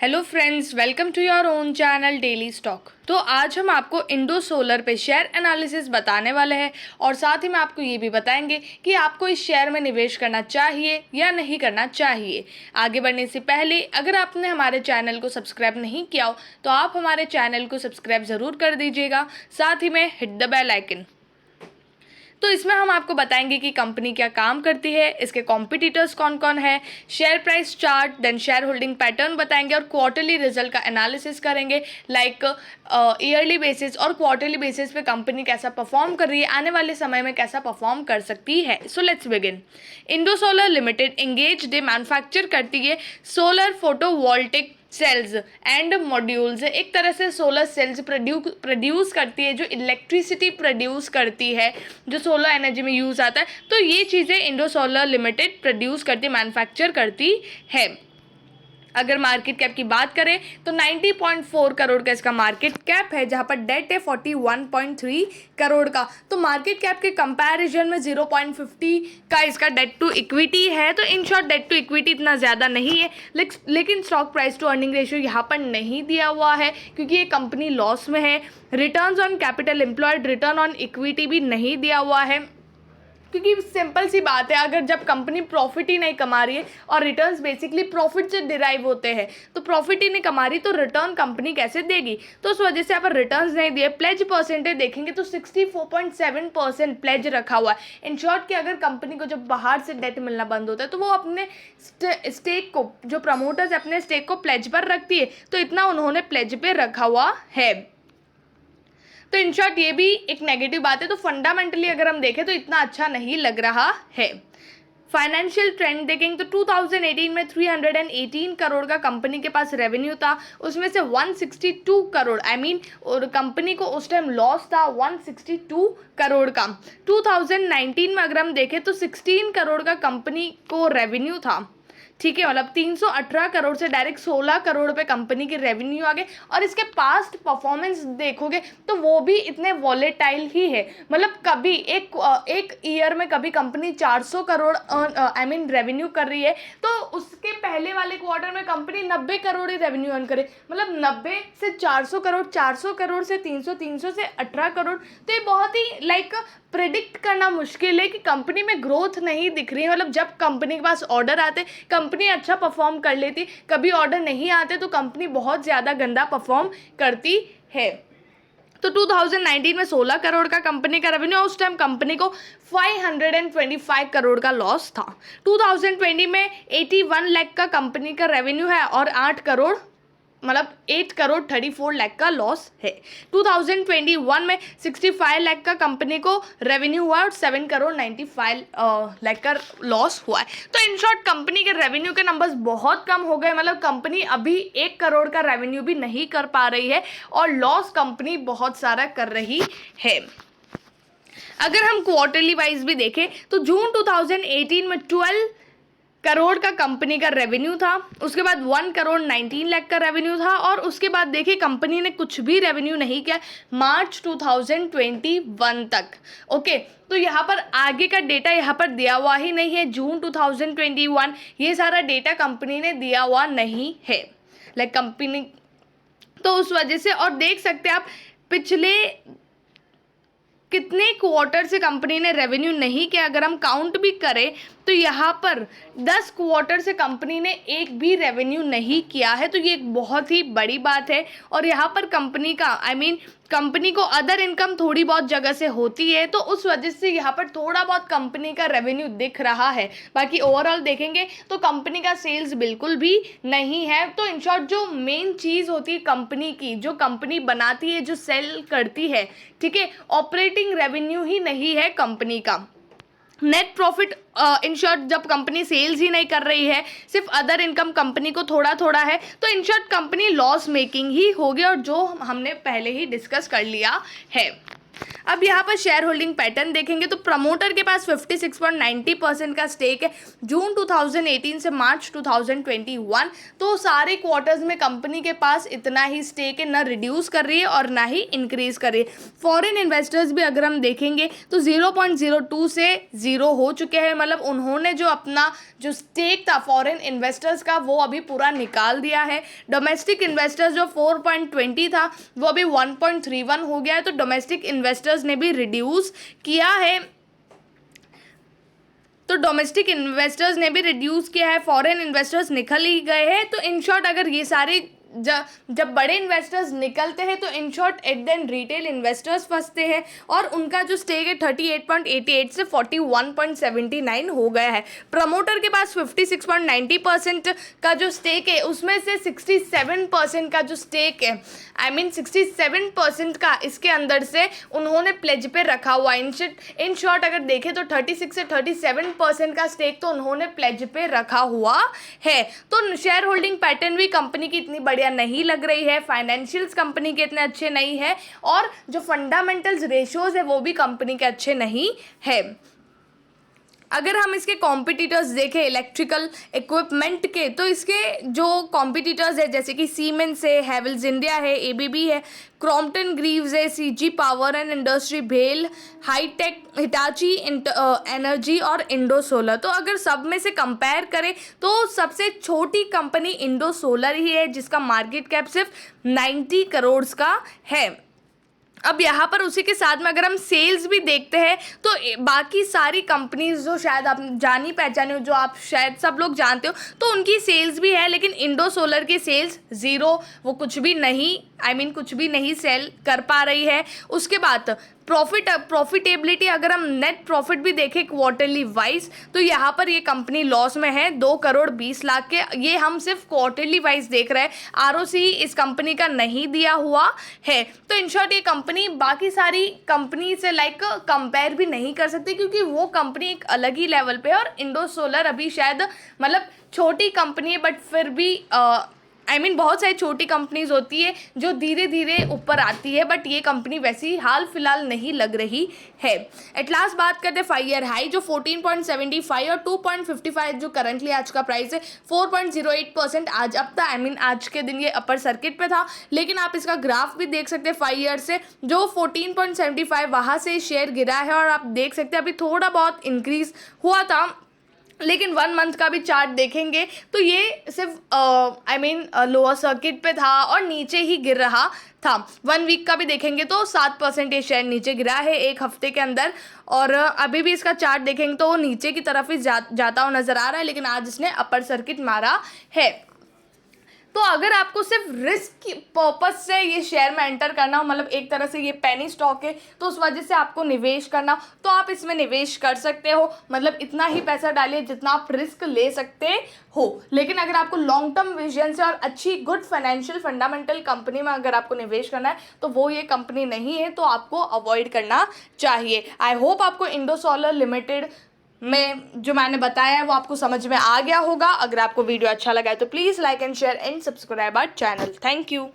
Hello friends, welcome to your own channel daily stock. तो आज हम आपको इंडो सोलर पे शेयर एनालिसिस बताने वाले हैं और साथ ही में आपको ये भी बताएंगे कि आपको इस शेयर में निवेश करना चाहिए या नहीं करना चाहिए। आगे बढ़ने से पहले अगर आपने हमारे चैनल को सब्सक्राइब नहीं किया हो तो आप हमारे चैनल को सब्सक्राइब ज़रूर कर दीजिएगा, साथ ही में हिट द बेल आइकन। तो इसमें हम आपको बताएंगे कि कंपनी क्या काम करती है, इसके कॉम्पिटिटर्स कौन कौन है, share price chart, then share holding pattern बताएंगे और क्वार्टरली रिजल्ट का एनालिसिस करेंगे, लाइक ईयरली बेसिस और क्वार्टरली बेसिस पे कंपनी कैसा परफॉर्म कर रही है, आने वाले समय में कैसा परफॉर्म कर सकती है। So let's begin. Indo solar limited engage day manufacture करती है solar photovoltaic sales and modules. एक तरह से सोलर सेल्स प्रोड्यूस करती है, जो इलेक्ट्रिसिटी प्रोड्यूस करती है, जो सोलर एनर्जी में यूज़ आता है। तो ये चीज़ें इंडो सोलर लिमिटेड प्रोड्यूस करती, मैन्युफैक्चर करती है। अगर मार्केट कैप की बात करें तो 90.4 करोड़ का इसका मार्केट कैप है, जहां पर डेट है 41.3 करोड़ का। तो मार्केट कैप के कंपैरिजन में 0.50 का इसका डेट टू इक्विटी है। तो in short debt to equity इतना ज़्यादा नहीं है, लेकिन stock price to earning ratio यहाँ पर नहीं दिया हुआ है क्योंकि ये कंपनी लॉस में है। Returns on capital employed, return on equity भी नहीं दिया हुआ है क्योंकि सिंपल सी बात है, अगर जब कंपनी प्रॉफिट ही नहीं कमा रही है और रिटर्न्स बेसिकली प्रॉफिट से डिराइव होते हैं, तो प्रॉफिट ही नहीं कमा रही तो रिटर्न कंपनी कैसे देगी। तो उस वजह से यहाँ पर रिटर्न्स नहीं दिए। प्लेज परसेंटेज देखेंगे तो 64.7% प्लेज रखा हुआ है। इन शॉर्ट कि अगर कंपनी को जब बाहर से डेट मिलना बंद होता है तो वो अपने स्टेक को, जो प्रमोटर्स अपने स्टेक को प्लेज पर रखती है, तो इतना उन्होंने प्लेज पे रखा हुआ है। तो इन शॉर्ट ये भी एक नेगेटिव बात है। तो फंडामेंटली अगर हम देखें तो इतना अच्छा नहीं लग रहा है। फाइनेंशियल ट्रेंड देखेंगे तो 2018 में 318 करोड़ का कंपनी के पास रेवेन्यू था, उसमें से 162 करोड़ और कंपनी को उस टाइम लॉस था 162 करोड़ का। 2019 में अगर हम देखें तो 16 करोड़ का कंपनी को रेवेन्यू था, ठीक है, मतलब 318 करोड़ से डायरेक्ट 16 करोड़ पे कंपनी की रेवेन्यू आ गए। और इसके पास्ट परफॉर्मेंस देखोगे तो वो भी इतने वॉलेटाइल ही है, मतलब कभी एक ईयर में कभी कंपनी 400 करोड़ रेवेन्यू कर रही है, तो उसके पहले वाले क्वार्टर में कंपनी 90 करोड़ ही रेवेन्यू अर्न करे, मतलब 90 से 400 करोड़, 400 करोड़ से 300, 300 से 18 करोड़। तो ये बहुत ही प्रेडिक्ट करना मुश्किल है कि कंपनी में ग्रोथ नहीं दिख रही है। मतलब जब कंपनी के पास ऑर्डर आते कंपनी अच्छा परफॉर्म कर लेती, कभी ऑर्डर नहीं आते तो कंपनी बहुत ज़्यादा गंदा परफॉर्म करती है। तो 2019 में 16 करोड़ का कंपनी का रेवेन्यू, उस टाइम कंपनी को 525 करोड़ का लॉस था। 2020 में 81 लाख का कंपनी का रेवेन्यू है और 8 करोड़ 34 लाख का लॉस है। 2021 में 65 लाख का कंपनी को रेवेन्यू हुआ और 7 करोड़ 95 लाख का लॉस हुआ है। तो इन शॉर्ट कंपनी के रेवेन्यू के नंबर्स बहुत कम हो गए, मतलब कंपनी अभी 1 करोड़ का रेवेन्यू भी नहीं कर पा रही है और लॉस कंपनी बहुत सारा कर रही है। अगर हम क्वार्टरली वाइज भी देखें तो जून 2018 में 12 करोड़ का कंपनी का रेवेन्यू था, उसके बाद 1 करोड़ 19 लाख का रेवेन्यू था और उसके बाद देखिए कंपनी ने कुछ भी रेवेन्यू नहीं किया मार्च 2021 तक। ओके, तो यहाँ पर आगे का डेटा यहाँ पर दिया हुआ ही नहीं है। जून 2021 ये सारा डेटा कंपनी ने दिया हुआ नहीं है, कंपनी, तो उस वजह से। और देख सकते हैं आप पिछले कितने क्वार्टर से कंपनी ने रेवेन्यू नहीं किया, अगर हम काउंट भी करें तो यहाँ पर 10 क्वार्टर से कंपनी ने एक भी रेवेन्यू नहीं किया है। तो ये एक बहुत ही बड़ी बात है। और यहाँ पर कंपनी का कंपनी को अदर इनकम थोड़ी बहुत जगह से होती है, तो उस वजह से यहाँ पर थोड़ा बहुत कंपनी का रेवेन्यू दिख रहा है। बाकी ओवरऑल देखेंगे तो कंपनी का सेल्स बिल्कुल भी नहीं है। तो इन शॉर्ट जो मेन चीज़ होती है कंपनी की, जो कंपनी बनाती है, जो सेल करती है, ठीक है, ऑपरेटिंग रेवेन्यू ही नहीं है कंपनी का। नेट प्रॉफिट इन शॉर्ट जब कंपनी सेल्स ही नहीं कर रही है, सिर्फ अदर इनकम कंपनी को थोड़ा थोड़ा है, तो in short company loss making ही होगी, और जो हमने पहले ही डिस्कस कर लिया है। अब यहाँ पर शेयर होल्डिंग पैटर्न देखेंगे तो प्रमोटर के पास 56.90% का स्टेक है जून 2018 से मार्च 2021। तो सारे क्वार्टर्स में कंपनी के पास इतना ही स्टेक है, ना रिड्यूस कर रही है और ना ही इंक्रीज कर रही है। फॉरेन इन्वेस्टर्स भी अगर हम देखेंगे तो 0.02 से 0 हो चुके हैं, मतलब उन्होंने जो अपना जो स्टेक था फॉरेन इन्वेस्टर्स का वो अभी पूरा निकाल दिया है। डोमेस्टिक इन्वेस्टर्स जो 4.20 था वो अभी 1.31 हो गया है, तो डोमेस्टिक इन्वेस्टर्स ने भी रिड्यूस किया है। तो डोमेस्टिक इन्वेस्टर्स ने भी रिड्यूस किया है, फॉरेन इन्वेस्टर्स निकल ही गए हैं। तो इन शॉर्ट अगर ये सारे जब बड़े इन्वेस्टर्स निकलते हैं तो in short at then retail investors फंसते हैं और उनका जो स्टेक है 38.88 से 41.79 हो गया है। प्रमोटर के पास 56.90% का जो स्टेक है उसमें से 67% का जो स्टेक है 67% का इसके अंदर से उन्होंने प्लेज पे रखा हुआ। इन शॉर्ट अगर देखें तो 36 से 37% का स्टेक तो उन्होंने प्लेज पे रखा हुआ है। तो शेयर होल्डिंग पैटर्न भी कंपनी की इतनी बढ़िया नहीं लग रही है, फाइनेंशियल्स कंपनी के इतने अच्छे नहीं है और जो फंडामेंटल्स रेशियोज है वो भी कंपनी के अच्छे नहीं है। अगर हम इसके कॉम्पिटिटर्स देखें इलेक्ट्रिकल इक्विपमेंट के तो इसके जो कॉम्पिटिटर्स है जैसे कि सीमेंस है, हैवेल्स इंडिया है, एबीबी है, क्रॉम्पटन ग्रीव्स है, सीजी पावर एंड इंडस्ट्री, भेल, हाईटेक, हिटाची एनर्जी और इंडो सोलर। तो अगर सब में से कंपेयर करें तो सबसे छोटी कंपनी इंडो सोलर ही है जिसका मार्केट कैप सिर्फ 90 करोड़ का है। अब यहाँ पर उसी के साथ में अगर हम सेल्स भी देखते हैं तो बाकी सारी कंपनीज जो शायद आप जानी पहचानी हो, जो आप शायद सब लोग जानते हो, तो उनकी सेल्स भी है, लेकिन इंडो सोलर की सेल्स ज़ीरो, वो कुछ भी नहीं कुछ भी नहीं सेल कर पा रही है। उसके बाद प्रॉफिटेबिलिटी अगर हम नेट प्रॉफिट भी देखें क्वार्टरली वाइज तो यहाँ पर ये कंपनी लॉस में है 2 करोड़ 20 लाख के, ये हम सिर्फ क्वार्टरली वाइज देख रहे हैं, आरओसी इस कंपनी का नहीं दिया हुआ है। तो इन शॉर्ट ये कंपनी बाकी सारी कंपनी से कंपेयर भी नहीं कर सकती क्योंकि वो कंपनी एक अलग ही लेवल पे है और इंडो सोलर अभी शायद मतलब छोटी कंपनी है बट फिर भी बहुत सारी छोटी कंपनीज होती है जो धीरे धीरे ऊपर आती है, बट ये कंपनी वैसी हाल फिलहाल नहीं लग रही है। एट लास्ट बात करते हैं 5 ईयर हाई जो 14.75 और 2.55 जो करंटली आज का प्राइस है 4.08% आज अब तक आज के दिन ये अपर सर्किट पे था, लेकिन आप इसका ग्राफ भी देख सकते हैं 5 ईयर से जो 14.75 वहाँ से शेयर गिरा है और आप देख सकते हैं अभी थोड़ा बहुत इंक्रीज हुआ था, लेकिन 1 मंथ का भी चार्ट देखेंगे तो ये सिर्फ लोअर सर्किट पे था और नीचे ही गिर रहा था। 1 वीक का भी देखेंगे तो 7% ये शेयर नीचे गिरा है एक हफ्ते के अंदर और अभी भी इसका चार्ट देखेंगे तो वो नीचे की तरफ ही जाता हुआ नज़र आ रहा है, लेकिन आज इसने अपर सर्किट मारा है। तो अगर आपको सिर्फ रिस्क की पर्पस से ये शेयर में एंटर करना हो, मतलब एक तरह से ये पेनी स्टॉक है तो उस वजह से आपको निवेश करना तो आप इसमें निवेश कर सकते हो, मतलब इतना ही पैसा डालिए जितना आप रिस्क ले सकते हो। लेकिन अगर आपको लॉन्ग टर्म विजन से और अच्छी गुड फाइनेंशियल फंडामेंटल कंपनी में अगर आपको निवेश करना है तो वो ये कंपनी नहीं है, तो आपको अवॉइड करना चाहिए। आई होप आपको इंडो सोलर लिमिटेड में जो मैंने बताया है वो आपको समझ में आ गया होगा। अगर आपको वीडियो अच्छा लगा है तो please like and share and subscribe our channel. Thank you.